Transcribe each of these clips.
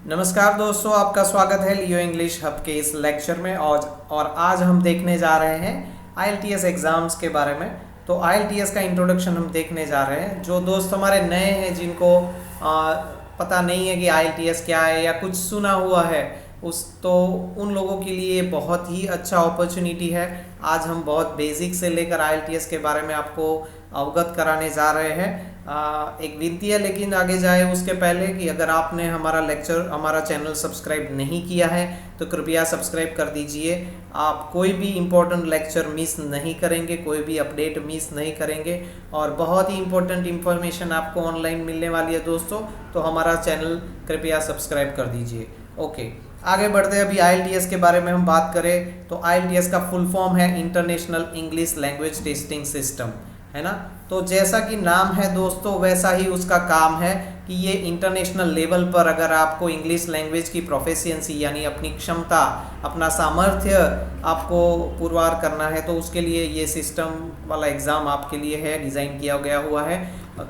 नमस्कार दोस्तों, आपका स्वागत है लियो इंग्लिश हब के इस लेक्चर में। और आज हम देखने जा रहे हैं आईएलटीएस एग्ज़ाम्स के बारे में। तो आईएलटीएस का इंट्रोडक्शन हम देखने जा रहे हैं। जो दोस्त हमारे नए हैं, जिनको पता नहीं है कि आईएलटीएस क्या है या कुछ सुना हुआ है तो उन लोगों के लिए बहुत ही अच्छा अपॉर्चुनिटी है। आज हम बहुत बेसिक से लेकर आईएलटीएस के बारे में आपको अवगत कराने जा रहे हैं। एक विनती है, लेकिन आगे जाए उसके पहले कि अगर आपने हमारा चैनल सब्सक्राइब नहीं किया है तो कृपया सब्सक्राइब कर दीजिए। आप कोई भी इम्पोर्टेंट लेक्चर मिस नहीं करेंगे, कोई भी अपडेट मिस नहीं करेंगे और बहुत ही इम्पोर्टेंट इन्फॉर्मेशन आपको ऑनलाइन मिलने वाली है दोस्तों। तो हमारा चैनल कृपया सब्सक्राइब कर दीजिए। ओके, आगे बढ़ते हैं। अभी आईएलटीएस के बारे में हम बात करें तो आईएलटीएस का फुल फॉर्म है international English language testing system, है ना। तो जैसा कि नाम है दोस्तों, वैसा ही उसका काम है कि ये इंटरनेशनल लेवल पर अगर आपको इंग्लिश लैंग्वेज की प्रोफिशिएंसी यानी अपनी क्षमता, अपना सामर्थ्य आपको पुरवार करना है तो उसके लिए ये सिस्टम वाला एग्ज़ाम आपके लिए है, डिज़ाइन किया गया हुआ है।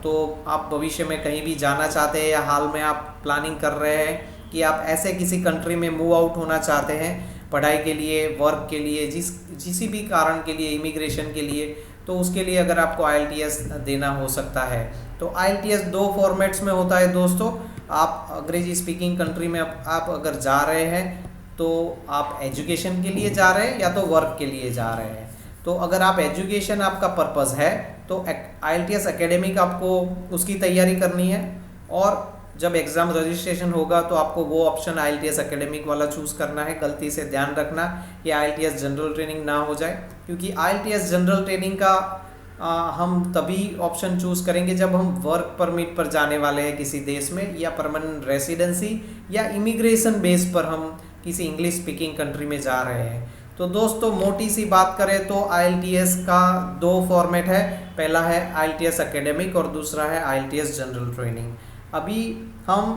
तो आप भविष्य में कहीं भी जाना चाहते हैं या हाल में आप प्लानिंग कर रहे हैं कि आप ऐसे किसी कंट्री में मूव आउट होना चाहते हैं पढ़ाई के लिए, वर्क के लिए, किसी भी कारण के लिए, इमिग्रेशन के लिए, तो उसके लिए अगर आपको आईएलटीएस देना हो सकता है। तो आईएलटीएस दो फॉर्मेट्स में होता है दोस्तों। आप अंग्रेजी स्पीकिंग कंट्री में आप अगर जा रहे हैं तो आप एजुकेशन के लिए जा रहे हैं या तो वर्क के लिए जा रहे हैं। तो अगर आप एजुकेशन आपका पर्पज़ है तो आईएलटीएस एकेडमिक आपको उसकी तैयारी करनी है, और जब एग्ज़ाम रजिस्ट्रेशन होगा तो आपको वो ऑप्शन आईएलटीएस एकेडमिक वाला चूज़ करना है। गलती से ध्यान रखना कि आईएलटीएस जनरल ट्रेनिंग ना हो जाए, क्योंकि आईएलटीएस जनरल ट्रेनिंग का हम तभी ऑप्शन चूज़ करेंगे जब हम वर्क परमिट पर जाने वाले हैं किसी देश में, या परमानेंट रेसिडेंसी या इमिग्रेशन बेस पर हम किसी इंग्लिश स्पीकिंग कंट्री में जा रहे हैं। तो दोस्तों मोटी सी बात करें तो आईएलटीएस का दो फॉर्मेट है। पहला है आईएलटीएस एकेडमिक और दूसरा है आईएलटीएस जनरल ट्रेनिंग। अभी हम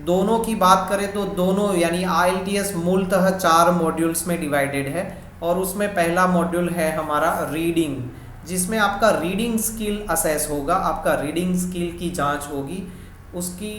दोनों की बात करें तो दोनों यानी आईएलटीएस मूलतः 4 मॉड्यूल्स में डिवाइडेड है, और उसमें पहला मॉड्यूल है हमारा रीडिंग, जिसमें आपका रीडिंग स्किल असेस होगा, आपका रीडिंग स्किल की जांच होगी। उसकी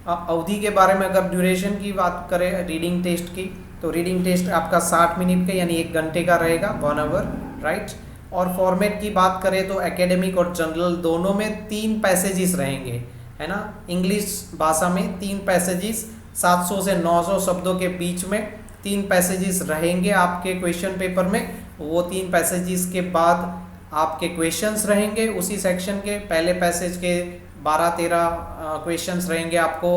अवधि के बारे में अगर ड्यूरेशन की बात करें रीडिंग टेस्ट की, तो रीडिंग टेस्ट आपका 60 मिनट का यानी 1 घंटे का रहेगा, 1 आवर, राइट। और फॉर्मेट की बात करें तो एकेडमिक और जनरल दोनों में 3 पैसेजेस रहेंगे, है ना। इंग्लिश भाषा में 3 पैसेजेस, 700 से 900 शब्दों के बीच में 3 पैसेजेस रहेंगे आपके क्वेश्चन पेपर में। वो 3 पैसेजेस के बाद आपके क्वेश्चंस रहेंगे उसी सेक्शन के। पहले पैसेज के 12-13 क्वेश्चंस रहेंगे, आपको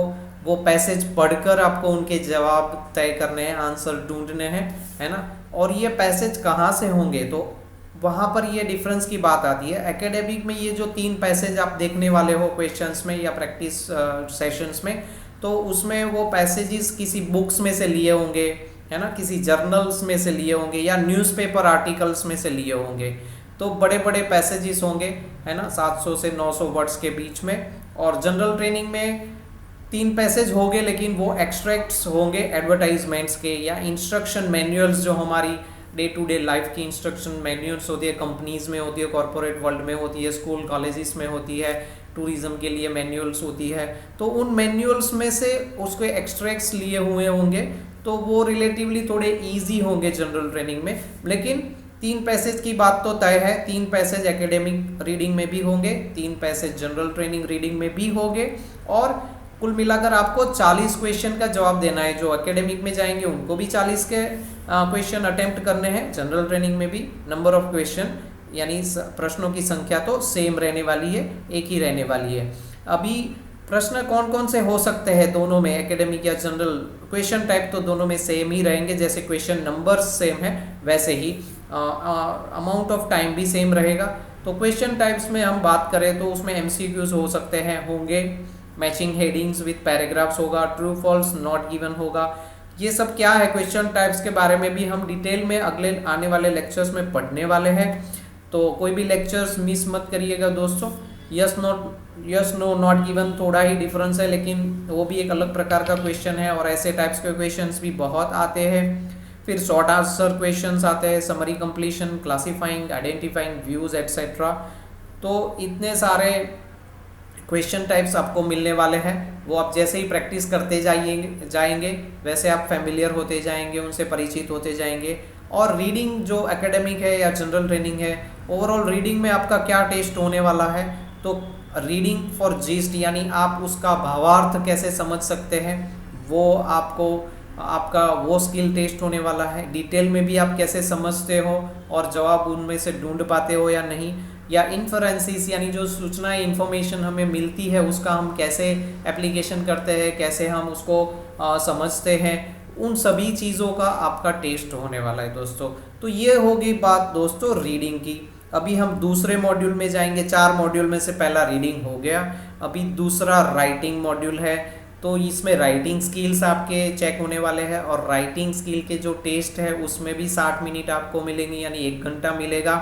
वो पैसेज पढ़कर आपको उनके जवाब तय करने हैं, आंसर ढूंढने हैं, है ना। और ये पैसेज कहाँ से होंगे, तो वहाँ पर ये डिफरेंस की बात आती है। एकेडमिक में ये जो 3 पैसेज आप देखने वाले हो क्वेश्चंस में या प्रैक्टिस सेशंस में, तो उसमें वो पैसेजेस किसी बुक्स में से लिए होंगे, है ना, किसी जर्नल्स में से लिए होंगे या न्यूज़पेपर आर्टिकल्स में से लिए होंगे। तो बड़े बड़े पैसेजेस होंगे, है ना, 700 से 900 वर्ड्स के बीच में। और जनरल ट्रेनिंग में 3 पैसेज होंगे, लेकिन वो एक्सट्रैक्ट्स होंगे एडवर्टाइजमेंट्स के या इंस्ट्रक्शन मैनुअल्स, जो हमारी डे टू डे लाइफ की इंस्ट्रक्शन मैनुअल्स होती है, कंपनीज में होती है, कॉर्पोरेट वर्ल्ड में होती है, स्कूल कॉलेजेस में होती है, टूरिज्म के लिए मैनुअल्स होती है। तो उन मैनुअल्स में से उसके एक्सट्रैक्ट्स लिए हुए होंगे, तो वो रिलेटिवली थोड़े इजी होंगे जनरल ट्रेनिंग में। लेकिन 3 पैसेज की बात तो तय है, 3 पैसेज एकेडमिक रीडिंग में भी होंगे, 3 पैसेज जनरल ट्रेनिंग रीडिंग में भी होंगे, और कुल मिलाकर आपको 40 क्वेश्चन का जवाब देना है। जो एकेडमिक में जाएंगे उनको भी 40 के क्वेश्चन अटेम्प्ट करने हैं, जनरल ट्रेनिंग में भी नंबर ऑफ क्वेश्चन यानी प्रश्नों की संख्या तो सेम रहने वाली है, एक ही रहने वाली है। अभी प्रश्न कौन कौन से हो सकते हैं दोनों में, एकेडमिक या जनरल? क्वेश्चन टाइप तो दोनों में सेम ही रहेंगे, जैसे क्वेश्चन नंबर सेम है वैसे ही अमाउंट ऑफ टाइम भी सेम रहेगा। तो क्वेश्चन टाइप्स में हम बात करें तो उसमें एमसीक्यूज हो सकते हैं, होंगे, मैचिंग हेडिंग्स विद पैराग्राफ्स होगा, ट्रू फॉल्स नॉट गिवन होगा। ये सब क्या है क्वेश्चन टाइप्स के बारे में भी हम डिटेल में अगले आने वाले लेक्चर्स में पढ़ने वाले हैं। तो कोई भी लेक्चर्स मिस मत करिएगा दोस्तों। यस नो नॉट गिवन थोड़ा ही डिफरेंस है, लेकिन वो भी एक अलग प्रकार का क्वेश्चन है, और ऐसे टाइप्स के क्वेश्चंस भी बहुत आते हैं। फिर शॉर्ट आंसर क्वेश्चंस आते हैं, summary completion, classifying, identifying views etcetera. तो इतने सारे क्वेश्चन टाइप्स आपको मिलने वाले हैं, वो आप जैसे ही प्रैक्टिस करते जाएंगे वैसे आप फेमिलियर होते जाएंगे, उनसे परिचित होते जाएंगे। और रीडिंग जो एकेडमिक है या जनरल ट्रेनिंग है, ओवरऑल रीडिंग में आपका क्या टेस्ट होने वाला है, तो रीडिंग फॉर जीस्ट यानी आप उसका भावार्थ कैसे समझ सकते हैं, वो आपका वो स्किल टेस्ट होने वाला है। डिटेल में भी आप कैसे समझते हो और जवाब उनमें से ढूंढ पाते हो या नहीं, या इन्फरेंसेस यानी जो सूचनाएं इन्फॉर्मेशन हमें मिलती है उसका हम कैसे एप्लीकेशन करते हैं, कैसे हम उसको समझते हैं, उन सभी चीज़ों का आपका टेस्ट होने वाला है दोस्तों। तो ये होगी बात दोस्तों रीडिंग की। अभी हम दूसरे मॉड्यूल में जाएंगे। 4 मॉड्यूल में से पहला रीडिंग हो गया, अभी दूसरा राइटिंग मॉड्यूल है। तो इसमें राइटिंग स्किल्स आपके चेक होने वाले हैं, और राइटिंग स्किल के जो टेस्ट है उसमें भी 60 मिनट आपको मिलेंगे, यानी 1 घंटा मिलेगा।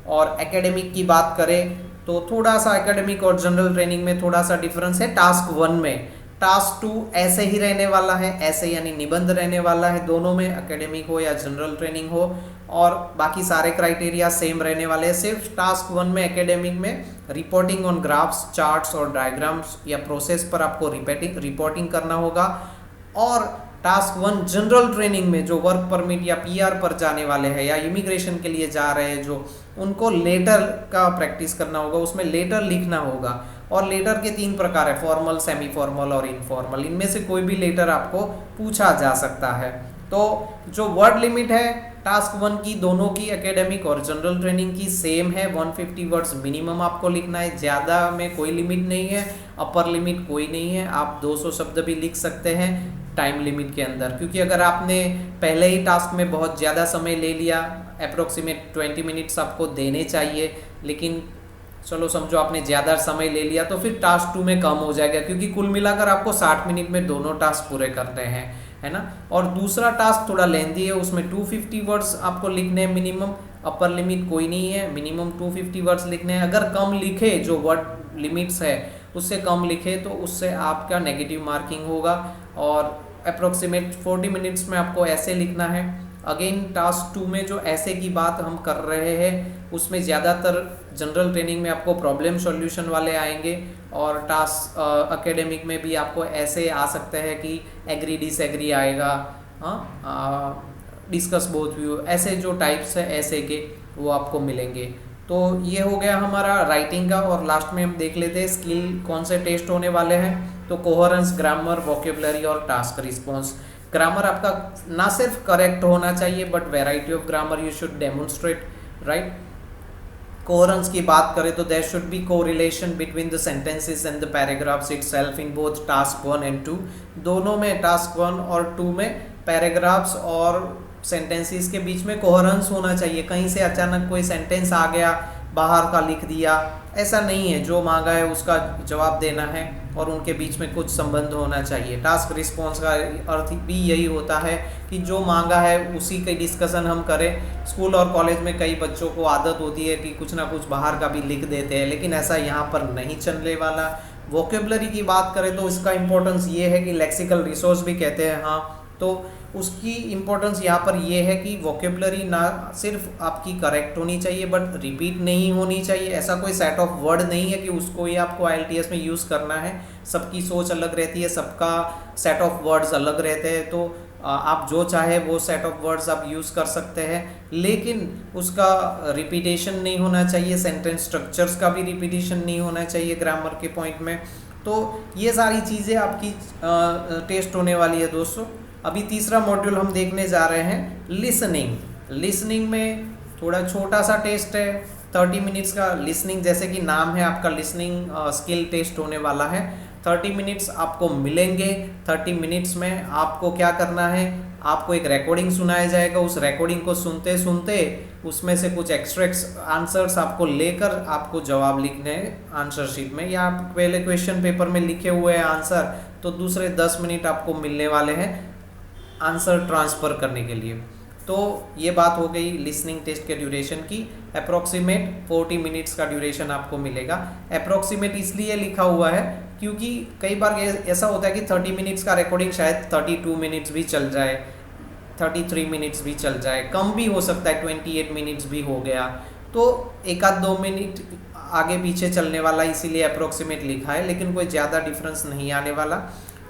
और एकेडमिक की बात करें तो थोड़ा सा एकेडमिक और जनरल ट्रेनिंग में थोड़ा सा डिफरेंस है। टास्क 1 में, टास्क 2 ऐसे ही रहने वाला है, ऐसे यानी निबंध रहने वाला है, दोनों में एकेडमिक हो या जनरल ट्रेनिंग हो, और बाकी सारे क्राइटेरिया सेम रहने वाले हैं। सिर्फ टास्क 1 में एकेडमिक में रिपोर्टिंग ऑन ग्राफ्स, चार्ट्स और डायग्राम्स या प्रोसेस पर आपको रिपोर्टिंग करना होगा। और टास्क 1 जनरल ट्रेनिंग में जो वर्क परमिट या पीआर पर जाने वाले हैं या इमिग्रेशन के लिए जा रहे हैं, जो उनको लेटर का प्रैक्टिस करना होगा, उसमें लेटर लिखना होगा। और लेटर के 3 प्रकार है, फॉर्मल, सेमी फॉर्मल और इनफॉर्मल। इनमें से कोई भी लेटर आपको पूछा जा सकता है। तो जो वर्ड लिमिट है टास्क 1 की, दोनों की एकेडमिक और जनरल ट्रेनिंग की सेम है, 150 वर्ड्स मिनिमम आपको लिखना है, ज़्यादा में कोई लिमिट नहीं है, अपर लिमिट कोई नहीं है। आप 200 शब्द भी लिख सकते हैं टाइम लिमिट के अंदर, क्योंकि अगर आपने पहले ही टास्क में बहुत ज़्यादा समय ले लिया, अप्रोक्सीमेट 20 मिनट्स आपको देने चाहिए, लेकिन चलो समझो आपने ज़्यादा समय ले लिया तो फिर टास्क 2 में कम हो जाएगा, क्योंकि कुल मिलाकर आपको 60 मिनट में दोनों टास्क पूरे करने हैं, है ना। और दूसरा टास्क थोड़ा लेंथी है, उसमें 250 वर्ड्स आपको लिखने हैं मिनिमम, अपर लिमिट कोई नहीं है, मिनिमम 250 वर्ड्स लिखने हैं। अगर कम लिखे, जो वर्ड लिमिट्स है उससे कम लिखे तो उससे आपका नेगेटिव मार्किंग होगा। और अप्रोक्सीमेट 40 मिनट्स में आपको ऐसे लिखना है। अगेन टास्क 2 में जो ऐसे की बात हम कर रहे हैं उसमें ज़्यादातर जनरल ट्रेनिंग में आपको प्रॉब्लम सॉल्यूशन वाले आएंगे, और टास्क एकेडमिक में भी आपको ऐसे आ सकते हैं कि एग्री डिसएग्री आएगा, डिस्कस बोथ व्यू, ऐसे जो टाइप्स है ऐसे के वो आपको मिलेंगे। तो ये हो गया हमारा राइटिंग का। और लास्ट में हम देख लेते हैं स्किल कौन से टेस्ट होने वाले हैं। तो कोहेरेंस, ग्रामर, वोकेबलरी और टास्क रिस्पॉन्स। ग्रामर आपका ना सिर्फ करेक्ट होना चाहिए but variety of grammar you should demonstrate, right. Coherence की बात करें तो there should be correlation between the sentences and the paragraphs itself in both task 1 and 2। दोनों में, टास्क 1 और 2 में पैराग्राफ्स और सेंटेंसेस के बीच में कोहेरेंस होना चाहिए। कहीं से अचानक कोई सेंटेंस आ गया, बाहर का लिख दिया, ऐसा नहीं है। जो मांगा है उसका जवाब देना है और उनके बीच में कुछ संबंध होना चाहिए। टास्क रिस्पॉन्स का अर्थ भी यही होता है कि जो मांगा है उसी की डिस्कशन हम करें। स्कूल और कॉलेज में कई बच्चों को आदत होती है कि कुछ ना कुछ बाहर का भी लिख देते हैं, लेकिन ऐसा यहाँ पर नहीं चलने वाला। वोकेबलरी की बात करें तो इसका इंपॉर्टेंस ये है कि लेक्सिकल रिसोर्स भी कहते हैं, हाँ, तो उसकी इम्पोर्टेंस यहाँ पर ये है कि वोकेबलरी ना सिर्फ आपकी करेक्ट होनी चाहिए बट रिपीट नहीं होनी चाहिए। ऐसा कोई सेट ऑफ वर्ड नहीं है कि उसको ही आपको IELTS में यूज़ करना है। सबकी सोच अलग रहती है, सबका सेट ऑफ वर्ड्स अलग रहते हैं, तो आप जो चाहे वो सेट ऑफ वर्ड्स आप यूज़ कर सकते हैं, लेकिन उसका रिपीटेशन नहीं होना चाहिए। सेंटेंस स्ट्रक्चर्स का भी रिपीटेशन नहीं होना चाहिए ग्रामर के पॉइंट में। तो ये सारी चीज़ें आपकी टेस्ट होने वाली है दोस्तों। अभी तीसरा मॉड्यूल हम देखने जा रहे हैं लिसनिंग। लिसनिंग में थोड़ा छोटा सा टेस्ट है, 30 मिनट्स का लिसनिंग, जैसे कि नाम है आपका लिसनिंग स्किल टेस्ट होने वाला है। 30 मिनट्स आपको मिलेंगे। 30 मिनट्स में आपको क्या करना है, आपको एक रिकॉर्डिंग सुनाया जाएगा। उस रिकॉर्डिंग को सुनते सुनते उसमें से कुछ एक्सट्रैक्ट्स आंसर्स आपको लेकर आपको जवाब लिखने हैं आंसर शीट में, या आप पहले क्वेश्चन पेपर में लिखे हुए हैं आंसर, तो दूसरे 10 मिनट आपको मिलने वाले हैं आंसर ट्रांसफ़र करने के लिए। तो ये बात हो गई लिसनिंग टेस्ट के ड्यूरेशन की। अप्रॉक्सीमेट 40 मिनट्स का ड्यूरेशन आपको मिलेगा। अप्रॉक्सीमेट इसलिए लिखा हुआ है क्योंकि कई बार ऐसा होता है कि 30 मिनट्स का रिकॉर्डिंग शायद 32 मिनट्स भी चल जाए, 33 मिनट्स भी चल जाए, कम भी हो सकता है, 28 मिनट्स भी हो गया। तो 1 आध 2 मिनट आगे पीछे चलने वाला, इसीलिए अप्रोक्सीमेट लिखा है, लेकिन कोई ज़्यादा डिफरेंस नहीं आने वाला।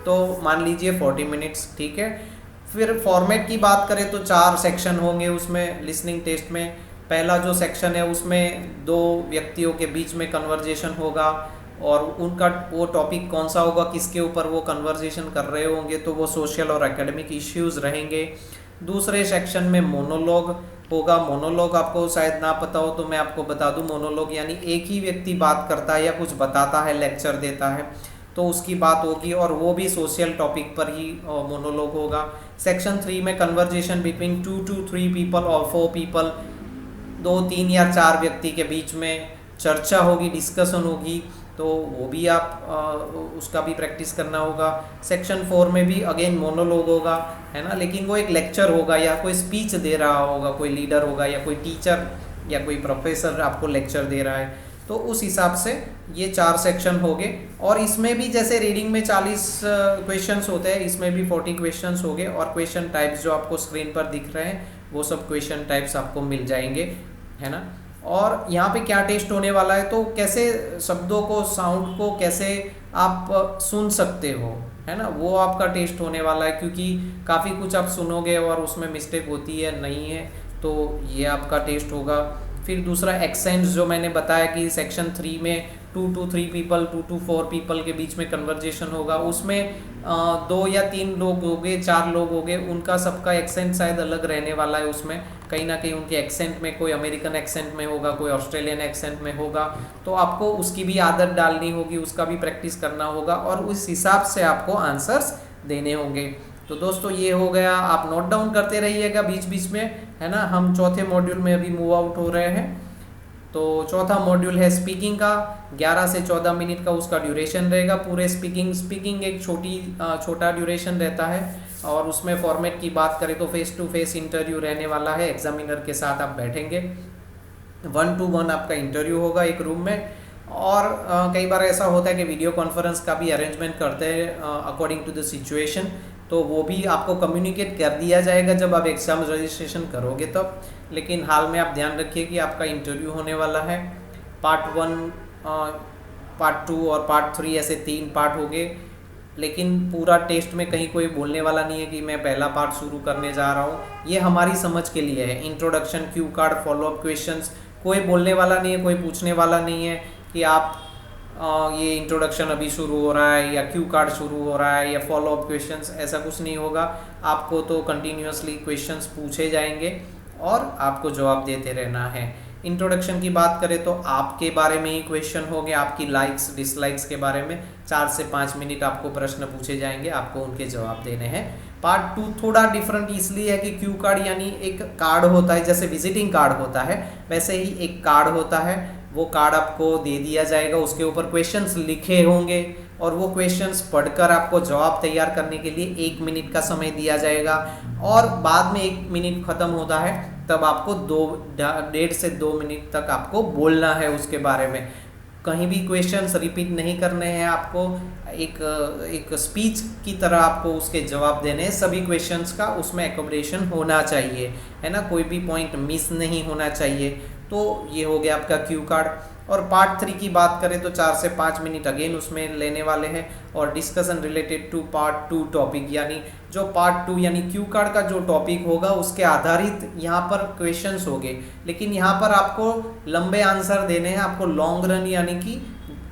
तो मान लीजिए 40 मिनट्स, ठीक है। फिर फॉर्मेट की बात करें तो 4 सेक्शन होंगे उसमें लिसनिंग टेस्ट में। पहला जो सेक्शन है उसमें 2 व्यक्तियों के बीच में कन्वर्जेशन होगा और उनका वो टॉपिक कौन सा होगा, किसके ऊपर वो कन्वर्जेशन कर रहे होंगे, तो वो सोशल और एकेडमिक इश्यूज़ रहेंगे। दूसरे सेक्शन में मोनोलॉग होगा। मोनोलॉग आपको शायद ना पता हो तो मैं आपको बता दूं, मोनोलॉग यानी एक ही व्यक्ति बात करता है या कुछ बताता है, लेक्चर देता है, तो उसकी बात होगी और वो भी सोशल टॉपिक पर ही मोनोलॉग होगा। सेक्शन 3 में कन्वर्जेशन बिटवीन 2 to 3 पीपल और 4 पीपल, 2, 3 या 4 व्यक्ति के बीच में चर्चा होगी, डिस्कशन होगी, तो वो भी आप उसका भी प्रैक्टिस करना होगा। सेक्शन 4 में भी अगेन मोनोलॉग होगा, है ना, लेकिन वो एक लेक्चर होगा या कोई स्पीच दे रहा होगा, कोई लीडर होगा या कोई टीचर या कोई प्रोफेसर आपको लेक्चर दे रहा है। तो उस हिसाब से ये 4 सेक्शन हो गए। और इसमें भी जैसे रीडिंग में 40 क्वेश्चंस होते हैं, इसमें भी 40 क्वेश्चंस हो गए। और क्वेश्चन टाइप्स जो आपको स्क्रीन पर दिख रहे हैं वो सब क्वेश्चन टाइप्स आपको मिल जाएंगे, है ना। और यहाँ पे क्या टेस्ट होने वाला है, तो कैसे शब्दों को, साउंड को कैसे आप सुन सकते हो, है ना, वो आपका टेस्ट होने वाला है। क्योंकि काफ़ी कुछ आप सुनोगे और उसमें मिस्टेक होती है, नहीं है, तो ये आपका टेस्ट होगा। फिर दूसरा एक्सेंट्स, जो मैंने बताया कि सेक्शन 3 में 2 to 3 पीपल, 2 to 4 पीपल के बीच में कन्वर्जेशन होगा, उसमें 2 या 3 लोग हो गए, 4 लोग हो गए, उनका सबका एक्सेंट शायद अलग रहने वाला है। उसमें कहीं ना कहीं उनके एक्सेंट में कोई अमेरिकन एक्सेंट में होगा, कोई ऑस्ट्रेलियन एक्सेंट में होगा, तो आपको उसकी भी आदत डालनी होगी, उसका भी प्रैक्टिस करना होगा और उस हिसाब से आपको आंसर्स देने होंगे। तो दोस्तों ये हो गया, आप नोट डाउन करते रहिएगा बीच बीच में, है ना। हम चौथे मॉड्यूल में अभी मूव आउट हो रहे हैं। तो चौथा मॉड्यूल है स्पीकिंग का, 11 से 14 मिनट का उसका ड्यूरेशन रहेगा। पूरे स्पीकिंग एक छोटा ड्यूरेशन रहता है। और उसमें फॉर्मेट की बात करें तो फेस टू फेस इंटरव्यू रहने वाला है, एग्जामिनर के साथ आप बैठेंगे, 1 to 1 आपका इंटरव्यू होगा एक रूम में। और कई बार ऐसा होता है कि वीडियो कॉन्फ्रेंस का भी अरेंजमेंट करते हैं अकॉर्डिंग टू द सिचुएशन, तो वो भी आपको कम्युनिकेट कर दिया जाएगा जब आप एग्ज़ाम रजिस्ट्रेशन करोगे तब। लेकिन हाल में आप ध्यान रखिए कि आपका इंटरव्यू होने वाला है। पार्ट 1, पार्ट 2 और पार्ट 3 ऐसे 3 पार्ट हो गए। लेकिन पूरा टेस्ट में कहीं कोई बोलने वाला नहीं है कि मैं पहला पार्ट शुरू करने जा रहा हूँ, ये हमारी समझ के लिए है। Introduction, Q card, follow up questions, कोई बोलने वाला नहीं है, कोई पूछने वाला नहीं है कि आप ये इंट्रोडक्शन अभी शुरू हो रहा है या क्यू कार्ड शुरू हो रहा है या फॉलोअप क्वेश्चंस, ऐसा कुछ नहीं होगा। आपको तो कंटिन्यूसली क्वेश्चंस पूछे जाएंगे और आपको जवाब देते रहना है। इंट्रोडक्शन की बात करें तो आपके बारे में ही क्वेश्चन हो गए, आपकी लाइक्स डिसलाइक्स के बारे में 4 से 5 मिनट आपको प्रश्न पूछे जाएंगे, आपको उनके जवाब देने हैं। पार्ट 2 थोड़ा डिफरेंट इसलिए है कि क्यू कार्ड यानी एक कार्ड होता है, जैसे विजिटिंग कार्ड होता है वैसे ही एक कार्ड होता है। वो कार्ड आपको दे दिया जाएगा, उसके ऊपर क्वेश्चंस लिखे होंगे और वो क्वेश्चंस पढ़कर आपको जवाब तैयार करने के लिए 1 मिनट का समय दिया जाएगा। और बाद में 1 मिनट ख़त्म होता है तब आपको 1.5 से 2 मिनट तक आपको बोलना है उसके बारे में। कहीं भी क्वेश्चंस रिपीट नहीं करने हैं आपको, एक स्पीच की तरह आपको उसके जवाब देने हैं। सभी क्वेश्चंस का उसमें एकोमोडेशन होना चाहिए, है ना, कोई भी पॉइंट मिस नहीं होना चाहिए। तो ये हो गया आपका क्यू कार्ड। और पार्ट 3 की बात करें तो 4 से 5 मिनट अगेन उसमें लेने वाले हैं और discussion related to part 2 topic, यानी जो पार्ट 2 यानी क्यू कार्ड का जो टॉपिक होगा उसके आधारित यहाँ पर क्वेश्चंस होंगे। लेकिन यहाँ पर आपको लंबे आंसर देने हैं, आपको लॉन्ग रन यानी कि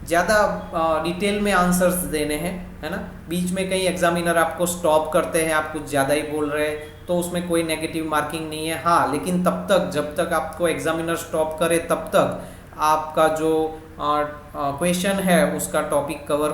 ज़्यादा डिटेल में आंसर्स देने हैं, है ना। बीच में कई एग्जामिनर आपको स्टॉप करते हैं, आप कुछ ज़्यादा ही बोल रहे हैं, तो उसमें कोई नेगेटिव मार्किंग नहीं है। हाँ, लेकिन तब तक जब तक आपको एग्जामिनर स्टॉप करे तब तक आपका जो क्वेश्चन है उसका टॉपिक कवर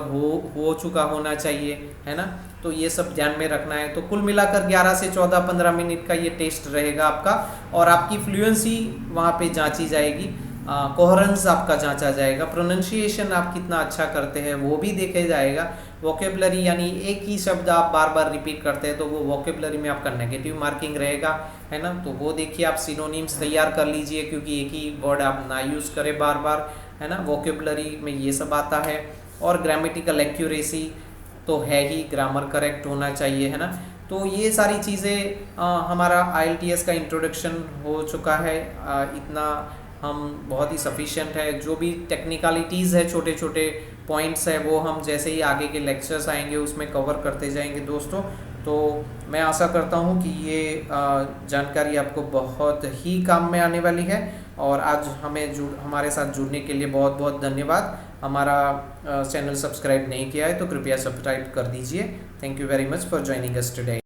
हो चुका होना चाहिए, है ना। तो ये सब ध्यान में रखना है। तो कुल मिलाकर 11 से 14-15 मिनट का ये टेस्ट रहेगा आपका। और आपकी फ्लुएंसी वहाँ पे जांची जाएगी, कोहेरेंस आपका जांचा जाएगा, प्रोनाउंसिएशन आप कितना अच्छा करते हैं वो भी देखे जाएगा। वोकेबलरी यानी एक ही शब्द आप बार बार रिपीट करते हैं तो वो वोकेबलरी में आपका नेगेटिव मार्किंग रहेगा, है ना। तो वो देखिए, आप सिनोनिम्स तैयार कर लीजिए क्योंकि एक ही वर्ड आप ना यूज़ करें बार बार, है ना। वोकेबलरी में ये सब आता है। और ग्रामेटिकल एक्यूरेसी तो है ही, ग्रामर करेक्ट होना चाहिए, है ना। तो ये सारी चीज़ें हमारा IELTS का इंट्रोडक्शन हो चुका है। इतना हम बहुत ही सफिशिएंट है। जो भी टेक्निकलिटीज़ है, छोटे छोटे पॉइंट्स है, वो हम जैसे ही आगे के लेक्चर्स आएंगे उसमें कवर करते जाएंगे दोस्तों। तो मैं आशा करता हूँ कि ये जानकारी आपको बहुत ही काम में आने वाली है। और आज हमारे साथ जुड़ने के लिए बहुत बहुत धन्यवाद। हमारा चैनल सब्सक्राइब नहीं किया है तो कृपया सब्सक्राइब कर दीजिए। Thank you very much for joining us today.